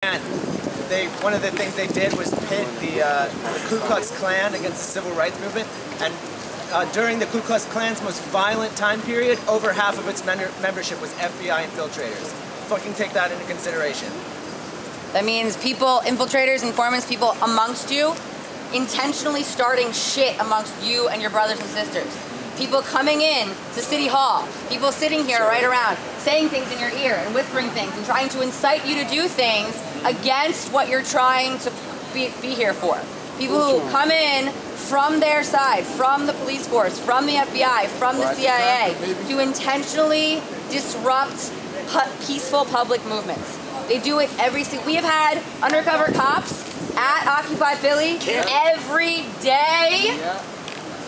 And one of the things they did was pit the Ku Klux Klan against the civil rights movement. And during the Ku Klux Klan's most violent time period, over half of its membership was FBI infiltrators. Fucking take that into consideration. That means people, infiltrators, informants, people amongst you, intentionally starting shit amongst you and your brothers and sisters. People coming in to City Hall, people sitting here right around, saying things in your ear and whispering things and trying to incite you to do things against what you're trying to be here for. People who come in from their side, from the police force, from the FBI, from the CIA, to intentionally disrupt peaceful public movements. They do it every single... We have had undercover cops at Occupy Philly every day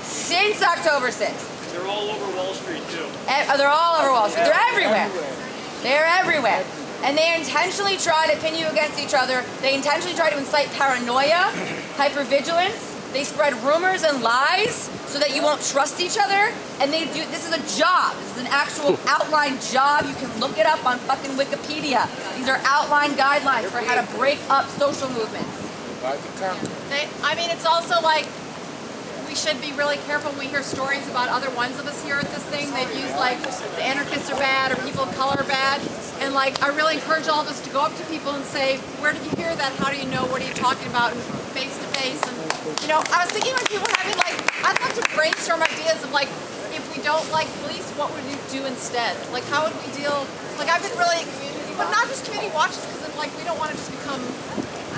since October 6th. They're all over Wall Street, too. They're all over Wall Street. They're everywhere. They're everywhere. And they intentionally try to pin you against each other. They intentionally try to incite paranoia, hypervigilance. They spread rumors and lies so that you won't trust each other. And they do, this is a job. This is an actual outlined job. You can look it up on fucking Wikipedia. These are outlined guidelines for how to break up social movements. I mean, it's also like, we should be really careful when we hear stories about other ones of us here at this thing. They've used like, the anarchists are bad or people of color are bad. And like, I really encourage all of us to go up to people and say, where did you hear that? How do you know? What are you talking about? And face to face. And you know, I was thinking when people were having like, I'd love to brainstorm ideas of like, if we don't like police, what would we do instead? Like, how would we deal? Like, I've been really, but not just community watches, because like, we don't want to just become,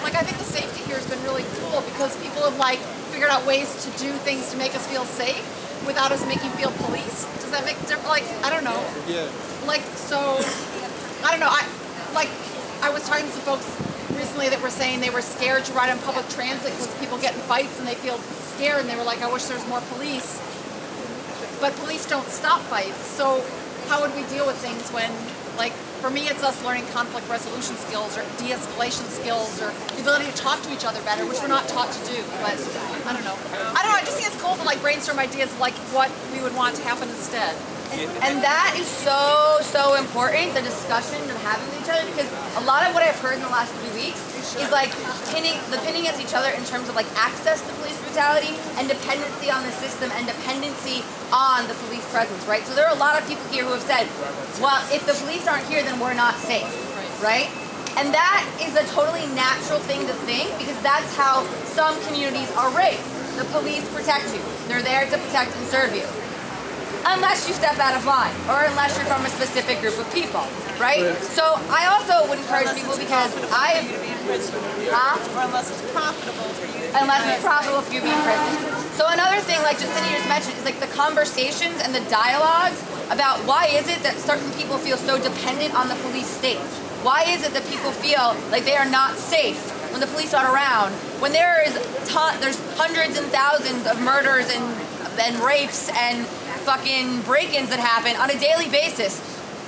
like, I think the safety here has been really cool because people have like figured out ways to do things to make us feel safe without us making feel police. Does that make a difference? Like, I don't know. Yeah. Like, so, I don't know. I was talking to some folks recently that were saying they were scared to ride on public transit because people get in fights and they feel scared, and they were like, I wish there was more police. But police don't stop fights. So how would we deal with things when, like, for me, it's us learning conflict resolution skills or de-escalation skills or the ability to talk to each other better, which we're not taught to do. But I don't know. I just think it's cool to like brainstorm ideas of like what we would want to happen instead. And that is so important, the discussion of having with each other, because a lot of what I've heard in the last 3 weeks is like pinning against each other in terms of like access to police brutality and dependency on the system and dependency on the police presence, right? So there are a lot of people here who have said, well, if the police aren't here, then we're not safe, right? And that is a totally natural thing to think, because that's how some communities are raised. The police protect you. They're there to protect and serve you. Unless you step out of line, or unless you're from a specific group of people, right? So I also would encourage people, because I... Or unless it's profitable for you. Unless it's profitable for you to be in prison. So another thing, like Justine just mentioned, is like the conversations and the dialogues about why is it that certain people feel so dependent on the police state? Why is it that people feel like they are not safe when the police aren't around? When there's hundreds and thousands of murders and rapes and fucking break-ins that happen on a daily basis,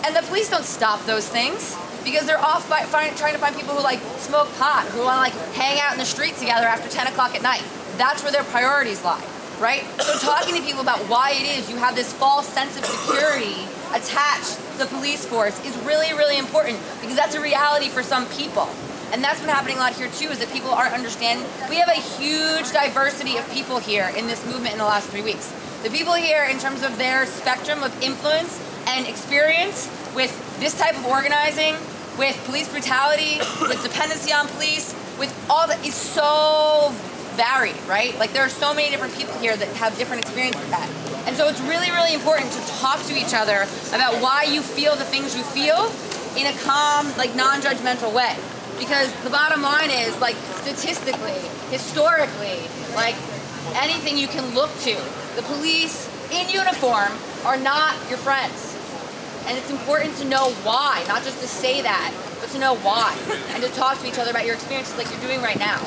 and the police don't stop those things because they're off trying to find people who like smoke pot, who want to like hang out in the street together after 10 o'clock at night. That's where their priorities lie, right? So talking to people about why it is you have this false sense of security attached to the police force is really, really important, because that's a reality for some people. And that's been happening a lot here too, is that people aren't understanding. We have a huge diversity of people here in this movement in the last 3 weeks. The people here, in terms of their spectrum of influence and experience with this type of organizing, with police brutality, with dependency on police, with all that, is so varied, right? Like, there are so many different people here that have different experiences with that. And so it's really, really important to talk to each other about why you feel the things you feel in a calm, like, non-judgmental way. Because the bottom line is, like, statistically, historically, like, anything you can look to, the police in uniform are not your friends. And it's important to know why, not just to say that, but to know why. And to talk to each other about your experiences like you're doing right now.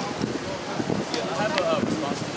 Yeah, I have a response to that.